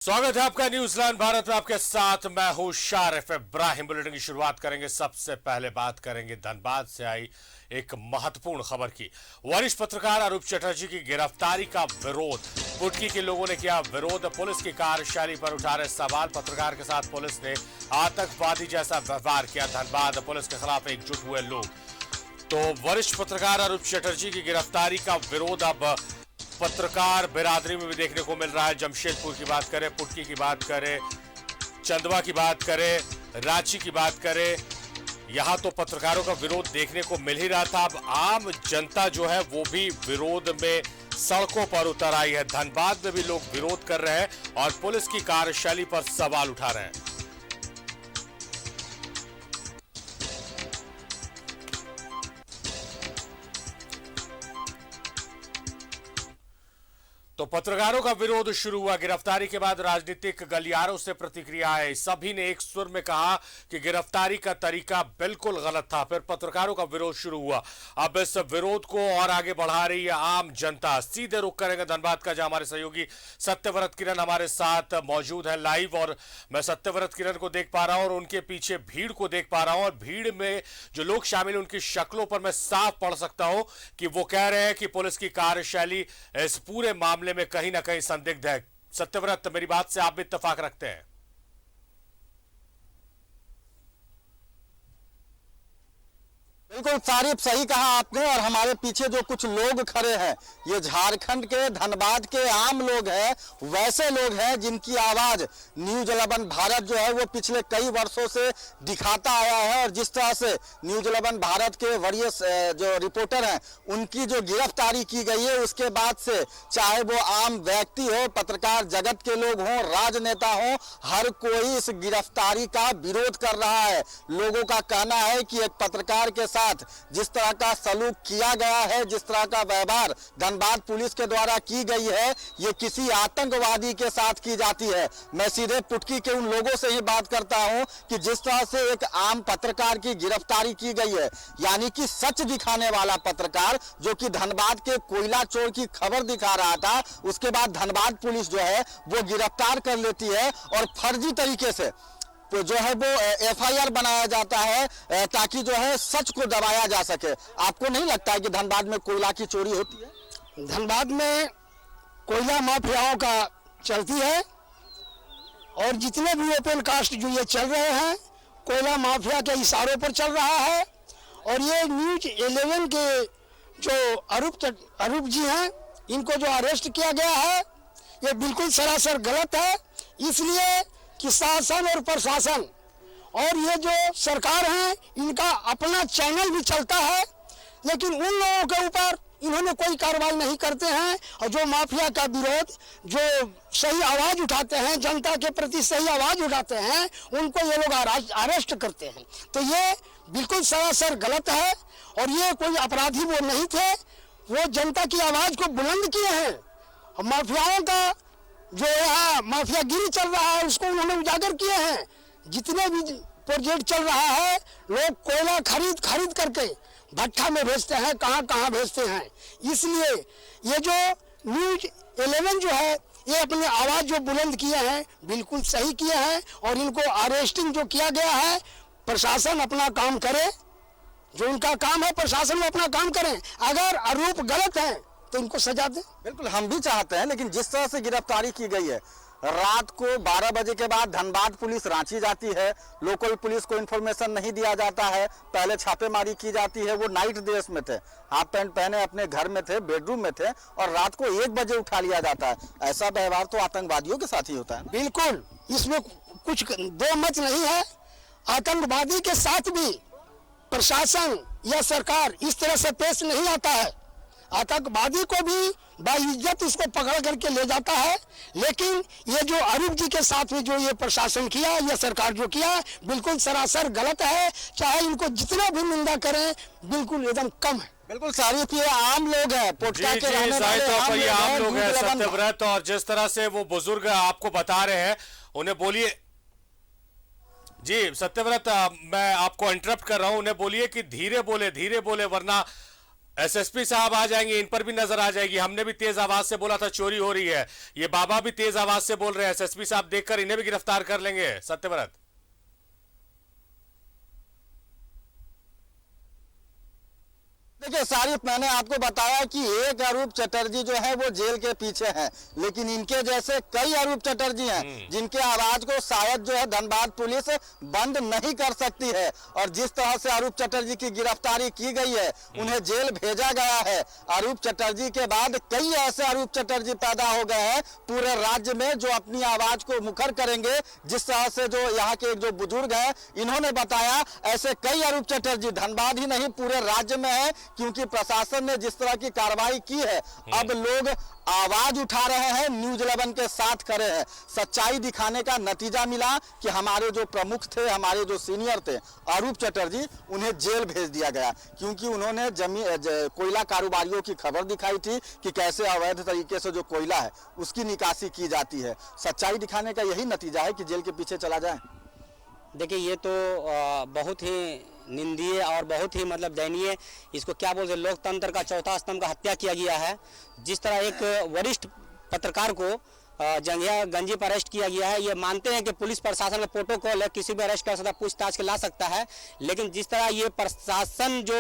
स्वागत है आपका न्यूजीलैंड भारत में। आपके साथ मैं हूं शारिफ इब्राहिम। बुलेटिन की शुरुआत करेंगे। सबसे पहले बात करेंगे धनबाद से आई एक महत्वपूर्ण खबर की। वरिष्ठ पत्रकार अरूप चटर्जी की गिरफ्तारी का विरोध, पुटकी के लोगों ने किया विरोध। पुलिस की कार्यशैली पर उठा रहे सवाल। पत्रकार के साथ पुलिस ने आतंकवादी जैसा व्यवहार किया। धनबाद पुलिस के खिलाफ एकजुट हुए लोग। तो वरिष्ठ पत्रकार अरूप चटर्जी की गिरफ्तारी का विरोध अब पत्रकार बिरादरी में भी देखने को मिल रहा है। जमशेदपुर की बात करें, पुटकी की बात करें, चंदवा की बात करें, रांची की बात करें, यहां तो पत्रकारों का विरोध देखने को मिल ही रहा था। अब आम जनता जो है वो भी विरोध में सड़कों पर उतर आई है। धनबाद में भी लोग विरोध कर रहे हैं और पुलिस की कार्यशैली पर सवाल उठा रहे हैं। तो पत्रकारों का विरोध शुरू हुआ। गिरफ्तारी के बाद राजनीतिक गलियारों से प्रतिक्रिया आई। सभी ने एक सुर में कहा कि गिरफ्तारी का तरीका बिल्कुल गलत था। फिर पत्रकारों का विरोध शुरू हुआ। अब इस विरोध को और आगे बढ़ा रही है आम जनता। सीधे रुख करेंगे धनबाद का, जहां हमारे सहयोगी सत्यव्रत किरण हमारे साथ मौजूद है लाइव। और मैं सत्यव्रत किरण को देख पा रहा हूं और उनके पीछे भीड़ को देख पा रहा हूं। और भीड़ में जो लोग शामिल हैं उनकी शक्लों पर मैं साफ पढ़ सकता हूं कि वो कह रहे हैं कि पुलिस की कार्यशैली इस पूरे मामले में कहीं ना कहीं संदिग्ध है। सत्यव्रत, मेरी बात से आप भी इत्तेफाक रखते हैं? बिल्कुल सारिफ, सही कहा आपने। और हमारे पीछे जो कुछ लोग खड़े हैं ये झारखंड के धनबाद के आम लोग हैं। वैसे लोग हैं जिनकी आवाज न्यूज 11 भारत जो है वो पिछले कई वर्षों से दिखाता आया है। और जिस तरह से न्यूज 11 भारत के वरीय जो रिपोर्टर हैं उनकी जो गिरफ्तारी की गई है उसके बाद से चाहे वो आम व्यक्ति हो, पत्रकार जगत के लोग हों, राजनेता हों, हर कोई इस गिरफ्तारी का विरोध कर रहा है। लोगों का कहना है कि एक पत्रकार के साथ जिस तरह का सलूक किया गया है, जिस तरह का व्यवहार धनबाद पुलिस के द्वारा की गई है, ये किसी आतंकवादी के साथ की जाती है। मैं सीधे पुटकी के उन लोगों से ही बात करता हूं कि जिस तरह से एक आम पत्रकार की गिरफ्तारी की गई है, यानी कि सच दिखाने वाला पत्रकार जो कि धनबाद के कोयला चोर की खबर दिखा रहा था, उसके बाद धनबाद पुलिस जो है वो गिरफ्तार कर लेती है और फर्जी तरीके से तो जो है वो एफआईआर बनाया जाता है ताकि जो है सच को दबाया जा सके। आपको नहीं लगता है कि धनबाद में कोयला की चोरी होती है? धनबाद में कोयला माफियाओं का चलती है और जितने भी ओपन कास्ट जो ये चल रहे हैं कोयला माफिया के इशारों पर चल रहा है। और ये न्यूज 11 के जो अरूप जी हैं इनको जो अरेस्ट किया गया है ये बिल्कुल सरासर गलत है। इसलिए कि शासन और प्रशासन और ये जो सरकार है इनका अपना चैनल भी चलता है, लेकिन उन लोगों के ऊपर इन्होंने कोई कार्रवाई नहीं करते हैं। और जो माफिया का विरोध, जो सही आवाज उठाते हैं, जनता के प्रति सही आवाज उठाते हैं, उनको ये लोग अरेस्ट करते हैं। तो ये बिल्कुल सरासर गलत है। और ये कोई अपराधी वो नहीं थे, वो जनता की आवाज को बुलंद किए हैं। और माफियाओं का जो यहाँ माफियागिरी चल रहा है उसको उन्होंने उजागर किए हैं। जितने भी प्रोजेक्ट चल रहा है लोग कोयला खरीद करके भट्ठा में भेजते हैं, कहाँ कहाँ भेजते हैं। इसलिए ये जो न्यूज 11 जो है ये अपनी आवाज जो बुलंद किए हैं बिल्कुल सही किए हैं। और इनको अरेस्टिंग जो किया गया है, प्रशासन अपना काम करे, जो उनका काम है प्रशासन वो अपना काम करें। अगर आरोप गलत है तो इनको सजा दे। बिल्कुल हम भी चाहते हैं, लेकिन जिस तरह से गिरफ्तारी की गई है, रात को 12 बजे के बाद धनबाद पुलिस रांची जाती है, लोकल पुलिस को इन्फॉर्मेशन नहीं दिया जाता है, पहले छापेमारी की जाती है। वो नाइट ड्रेस में थे, हाफ पैंट पहने अपने घर में थे, बेडरूम में थे, और रात को 1 बजे उठा लिया जाता है। ऐसा व्यवहार तो आतंकवादियों के साथ ही होता है। बिल्कुल, इसमें कुछ दो मत नहीं है। आतंकवादी के साथ भी प्रशासन या सरकार इस तरह से पेश नहीं आता है। आतंकवादी को भी बाइज्जत उसको पकड़ करके ले जाता है। लेकिन ये जो अरूप जी के साथ में जो ये प्रशासन किया या सरकार जो किया बिल्कुल सरासर गलत है। चाहे इनको जितना भी निंदा करें बिल्कुल एकदम कम है। बिल्कुल सारिफ, ये आम लोग हैं, पोटका के रहने वाले आम लोग हैं सत्यव्रत। और जिस तरह से वो बुजुर्ग आपको बता रहे हैं उन्हें बोलिए। जी सत्यव्रत, मैं आपको इंटरप्ट कर रहा हूं, उन्हें बोलिए कि धीरे बोले वरना एसएसपी साहब आ जाएंगे, इन पर भी नजर आ जाएगी। हमने भी तेज आवाज से बोला था चोरी हो रही है, ये बाबा भी तेज आवाज से बोल रहे हैं। एसएसपी साहब देखकर इन्हें भी गिरफ्तार कर लेंगे। सत्यव्रत, देखिए सारिफ, मैंने आपको बताया कि एक अरूप चटर्जी जो है वो जेल के पीछे हैं, लेकिन इनके जैसे कई अरूप चटर्जी हैं जिनके आवाज को शायद जो है धनबाद पुलिस बंद नहीं कर सकती है। और जिस तरह से अरूप चटर्जी की गिरफ्तारी की गई है, उन्हें जेल भेजा गया है। अरूप चटर्जी के बाद कई ऐसे अरूप चटर्जी पैदा हो गए हैं पूरे राज्य में जो अपनी आवाज को मुखर करेंगे। जिस तरह से जो यहाँ के जो बुजुर्ग हैं इन्होंने बताया, ऐसे कई अरूप चटर्जी धनबाद ही नहीं पूरे राज्य में है, क्योंकि प्रशासन ने जिस तरह की कार्रवाई की है, अब लोग आवाज उठा रहे हैं, न्यूज 11 के साथ खड़े हैं। सच्चाई दिखाने का नतीजा मिला कि हमारे जो प्रमुख थे, हमारे जो सीनियर थे अरूप चटर्जी, उन्हें जेल भेज दिया गया, क्योंकि उन्होंने कोयला कारोबारियों की खबर दिखाई थी कि कैसे अवैध तरीके से जो कोयला है उसकी निकासी की जाती है। सच्चाई दिखाने का यही नतीजा है कि जेल के पीछे चला जाए। देखिए, ये तो बहुत ही निंदनीय और बहुत ही मतलब दयनीय, इसको क्या बोलते हैं, लोकतंत्र का चौथा स्तंभ का हत्या किया गया है। जिस तरह एक वरिष्ठ पत्रकार को जंगिया गंजी पर अरेस्ट किया गया है, ये मानते हैं कि पुलिस प्रशासन का प्रोटोकॉल है, किसी भी अरेस्ट कर सकता, पूछताछ के ला सकता है, लेकिन जिस तरह ये प्रशासन जो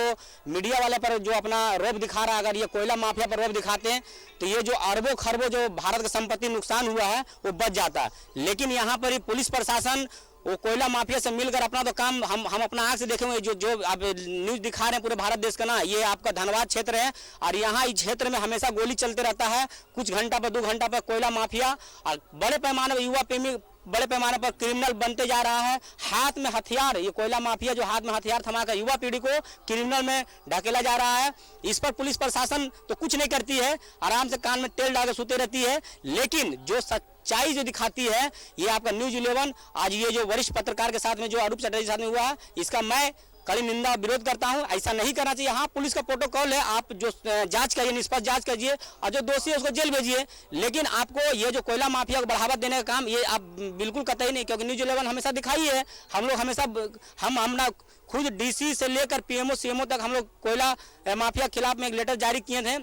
मीडिया वाले पर जो अपना रौब दिखा रहा है, अगर ये कोयला माफिया पर रौब दिखाते हैं तो ये जो अरबों खरबों जो भारत का संपत्ति नुकसान हुआ है वो बच जाता है। लेकिन यहाँ पर पुलिस प्रशासन वो कोयला माफिया से मिलकर अपना तो काम हम अपना आंख से देखे हुए जो आप न्यूज दिखा रहे हैं पूरे भारत देश का ना, ये आपका धनबाद क्षेत्र है और यहाँ इस क्षेत्र में हमेशा गोली चलते रहता है। कुछ घंटा पर 2 घंटा पर कोयला माफिया और बड़े पैमाने पर युवा प्रेमी बड़े पैमाने पर क्रिमिनल बनते जा रहा है। हाथ में हथियार, ये कोयला माफिया जो हाथ में हथियार थमाकर युवा पीढ़ी को क्रिमिनल में ढकेला जा रहा है। इस पर पुलिस प्रशासन तो कुछ नहीं करती है, आराम से कान में तेल डालकर सोते रहती है। लेकिन जो सच्चाई जो दिखाती है, ये आपका न्यूज 11 आज ये जो वरिष्ठ पत्रकार के साथ में जो अरूप चटर्जी के साथ में हुआ है, इसका मैं कड़ी निंदा विरोध करता हूं। ऐसा नहीं करना चाहिए। हाँ, पुलिस का प्रोटोकॉल है, आप जो जांच करिए, निष्पक्ष जांच कीजिए और जो दोषी है उसको जेल भेजिए। लेकिन आपको ये जो कोयला माफिया को बढ़ावा देने का काम ये आप बिल्कुल कतई नहीं, क्योंकि न्यूज 11 हमेशा दिखाई है। हम लोग हमेशा हम ना खुद डीसी से लेकर पीएमओ सीएमओ तक हम लोग कोयला माफिया के खिलाफ में एक लेटर जारी किए थे,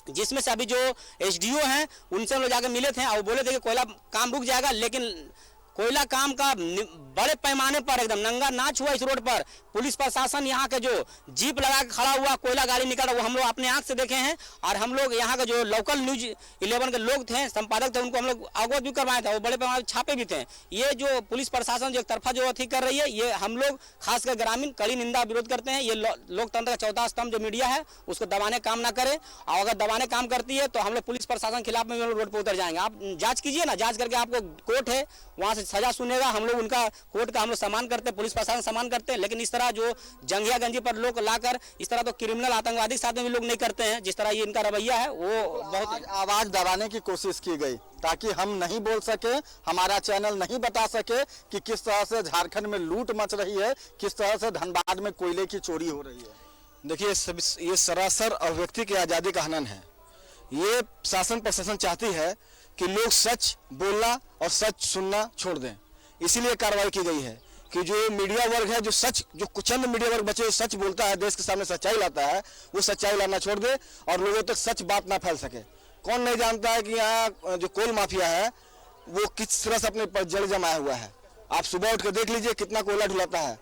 जिसमें से अभी जो एसडीओ हैं उनसे हम लोग जाकर मिले थे और बोले थे कि कोयला काम रुक जाएगा, लेकिन कोयला काम का बड़े पैमाने पर एकदम नंगा नाच हुआ इस रोड पर। पुलिस प्रशासन यहाँ के जो जीप लगा के खड़ा हुआ, कोयला गाड़ी निकल रहा, वो हम लोग अपने आंख से देखे हैं। और हम लोग यहाँ के जो लोकल न्यूज 11 के लोग थे, संपादक थे, उनको हम लोग अवगत भी करवाए थे, वो बड़े पैमाने पर छापे भी थे। ये जो पुलिस प्रशासन जो एक तरफा जो अथी कर रही है, ये हम लोग खासकर ग्रामीण कड़ी निंदा विरोध करते हैं। ये लोकतंत्र का चौथा स्तंभ जो मीडिया है उसको दबाने काम ना करे, और अगर दबाने काम करती है तो हम लोग पुलिस प्रशासन के खिलाफ में रोड पर उतर जाएंगे। आप जाँच कीजिए ना, जाँच करके आपको कोर्ट है वहाँ से सजा सुनेगा। हम लोग उनका कोर्ट का हम लोग सम्मान करते हैं, पुलिस प्रशासन सम्मान करते हैं, लेकिन इस तरह जो जंगिया गंजी पर लोग लाकर इस तरह तो क्रिमिनल आतंकवादी के साथ में भी लोग नहीं करते हैं। जिस तरह ये इनका रवैया है वो बहुत आवाज दबाने की कोशिश की गई ताकि हम नहीं बोल सके, हमारा चैनल नहीं बता सके कि किस तरह से झारखंड में लूट मच रही है, किस तरह से धनबाद में कोयले की चोरी हो रही है। देखिए, ये सरासर अभिव्यक्ति की आज़ादी का हनन है। ये शासन प्रशासन चाहती है कि लोग सच बोलना और सच सुनना छोड़ दें, इसीलिए कार्रवाई की गई है कि जो मीडिया वर्ग है, जो चंद मीडिया वर्ग बचे जो सच बोलता है, देश के सामने सच्चाई लाता है, वो सच्चाई लाना छोड़ दे और लोगों तक सच बात ना फैल सके। कौन नहीं जानता है कि यहाँ जो कोल माफिया है वो किस तरह से अपने पर जड़ जमाया हुआ है। आप सुबह उठ कर देख लीजिए कितना कोयला ढुलाता है।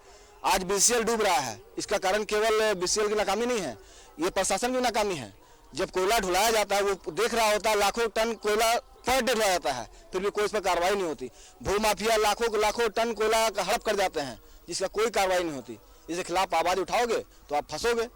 आज बीसीएल डूब रहा है, इसका कारण केवल बीसीएल की नाकामी नहीं है, ये प्रशासन की नाकामी है। जब कोयला ढुलाया जाता है वो देख रहा होता है, लाखों टन कोयला पर डे ढुलाया जाता है, फिर भी कोई इस पर कार्रवाई नहीं होती। भू माफिया लाखों टन कोयला हड़प कर जाते हैं, जिसका कोई कार्रवाई नहीं होती। इसके खिलाफ आवाज उठाओगे तो आप फंसोगे।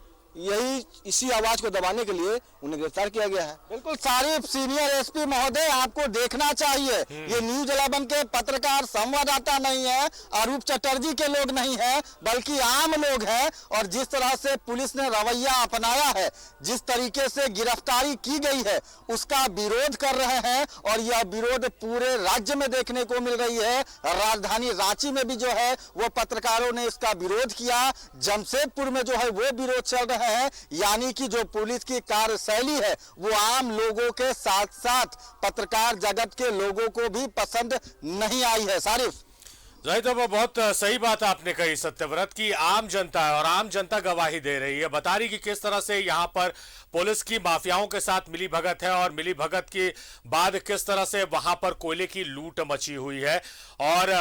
इसी आवाज को दबाने के लिए उन्हें गिरफ्तार किया गया है। बिल्कुल सारिफ, सीनियर एसपी महोदय, आपको देखना चाहिए ये न्यूज 11 के पत्रकार संवाददाता नहीं है, अरूप चटर्जी के लोग नहीं है, बल्कि आम लोग हैं। और जिस तरह से पुलिस ने रवैया अपनाया है, जिस तरीके से गिरफ्तारी की गई है, उसका विरोध कर रहे हैं। और यह विरोध पूरे राज्य में देखने को मिल रही है। राजधानी रांची में भी जो है वो पत्रकारों ने इसका विरोध किया, जमशेदपुर में जो है वो विरोध चल रहे हैं। यानी कि जो पुलिस की कार्यशैली है वो आम लोगों के साथ साथ पत्रकार जगत के लोगों को भी पसंद नहीं आई है। सारिफ, जाहिद साहब, बहुत सही बात आपने कही सत्यव्रत की आम जनता है और आम जनता गवाही दे रही है, बता रही कि किस तरह से यहाँ पर पुलिस की माफियाओं के साथ मिली भगत है और मिली भगत के बाद किस तरह से वहां पर कोयले की लूट मची हुई है। और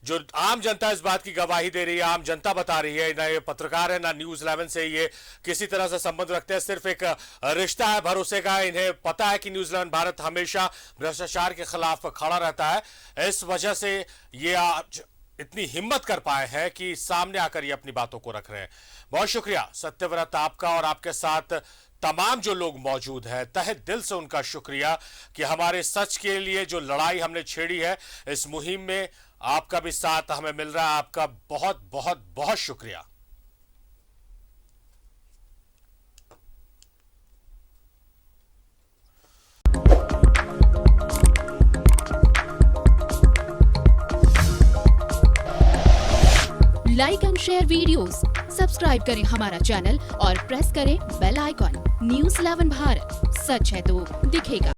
जो आम जनता इस बात की गवाही दे रही है, आम जनता बता रही है, ना ये पत्रकार है ना न्यूज 11 से ये किसी तरह से संबंध रखते हैं, सिर्फ एक रिश्ता है भरोसे का। इन्हें पता है कि न्यूज 11 भारत हमेशा भ्रष्टाचार के खिलाफ खड़ा रहता है। इस वजह से ये आज इतनी हिम्मत कर पाए हैं कि सामने आकर ये अपनी बातों को रख रहे हैं। बहुत शुक्रिया सत्यव्रत आपका और आपके साथ तमाम जो लोग मौजूद हैं, तहे दिल से उनका शुक्रिया कि हमारे सच के लिए जो लड़ाई हमने छेड़ी है इस मुहिम में आपका भी साथ हमें मिल रहा है। आपका बहुत बहुत बहुत शुक्रिया। Like and share videos, subscribe करें हमारा चैनल और प्रेस करें बेल आइकॉन। न्यूज़ 11 भारत, सच है तो दिखेगा।